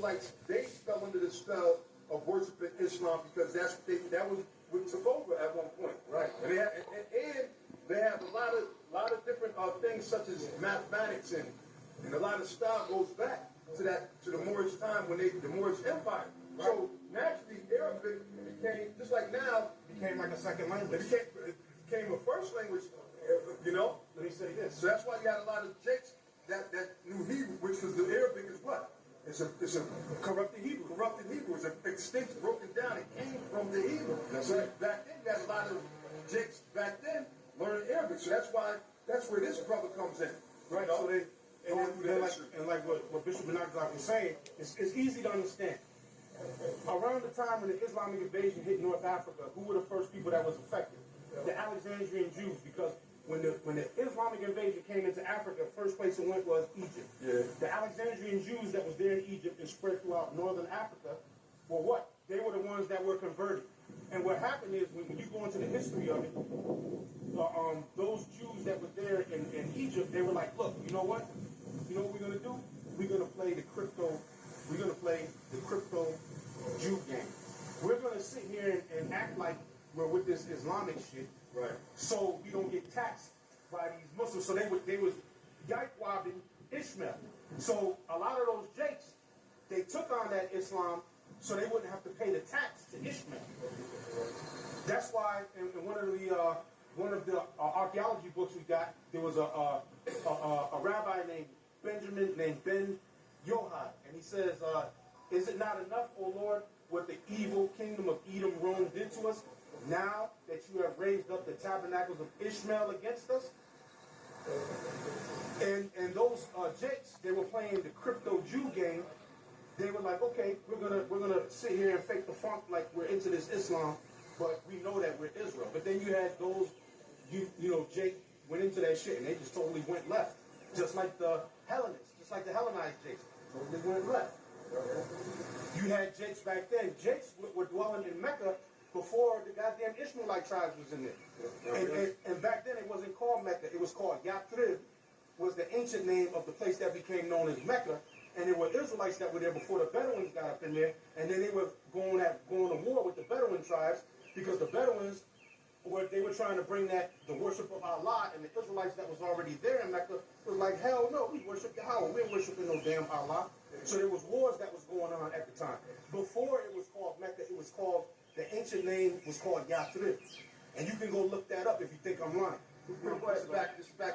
Israelites, they fell under the spell of worshiping Islam because that was what took over at one point. Right. And they have a lot of different things such as mathematics and a lot of style goes back to the Moorish time when the Moorish Empire. Right. So naturally, Arabic became just like now. Became like a second language. It became a first language. You know. Let me say this. So that's why you had a lot of Jakes that knew Hebrew, which was the Arabic is what? It's a Corrupted Hebrew. Corrupted Hebrew. It's an extinct, broken down. It came from the Hebrew. That's so right. Back then, you had a lot of Jakes back then learning Arabic. So that's where this brother comes in. Right. You know? So like what Bishop Benazir was saying, it's easy to understand. Around the time when the Islamic invasion hit North Africa, who were the first people that was affected? The Alexandrian Jews, because when the Islamic invasion came into Africa, first place it went was Egypt. Yeah. The Alexandrian Jews that was there in Egypt and spread throughout northern Africa were what? They were the ones that were converted. And what happened is, when you go into the history of it, those Jews that were there in Egypt, they were like, look, you know what? You know what we're going to do? We're going to play the crypto Jew game. We're going to sit here and act like we're with this Islamic shit. Right. So we don't get taxed by these Muslims. So they was yike-wabbing Ishmael. So a lot of those Jakes, they took on that Islam so they wouldn't have to pay the tax to Ishmael. That's why in one of the archaeology books we got, there was a rabbi named Ben Yochai, and he says, "Is it not enough, O Lord, what the evil kingdom of Edom, Rome, did to us? Now that you have raised up the tabernacles of Ishmael against us?" And those Jakes, they were playing the crypto Jew game. They were like, okay, we're gonna sit here and fake the funk like we're into this Islam, but we know that we're Israel. But then you had those, you know, Jake went into that shit and they just totally went left, just like the Hellenists, just like the Hellenized Jakes, totally went left. You had Jakes back then. Jakes were dwelling in Mecca before the goddamn Ishmaelite tribes was in there. And back then it wasn't called Mecca, it was called Yathrib, was the ancient name of the place that became known as Mecca. And there were Israelites that were there before the Bedouins got up in there, and then they were going to war with the Bedouin tribes because the Bedouins they were trying to bring the worship of Allah, and the Israelites that was already there in Mecca was like, hell no, we worship Yahweh, we ain't worshiping no damn Allah. So there was wars that was going on at the time. Before it was called Mecca, it was called, the ancient name was called Yathrib. And you can go look that up if you think I'm lying. This is back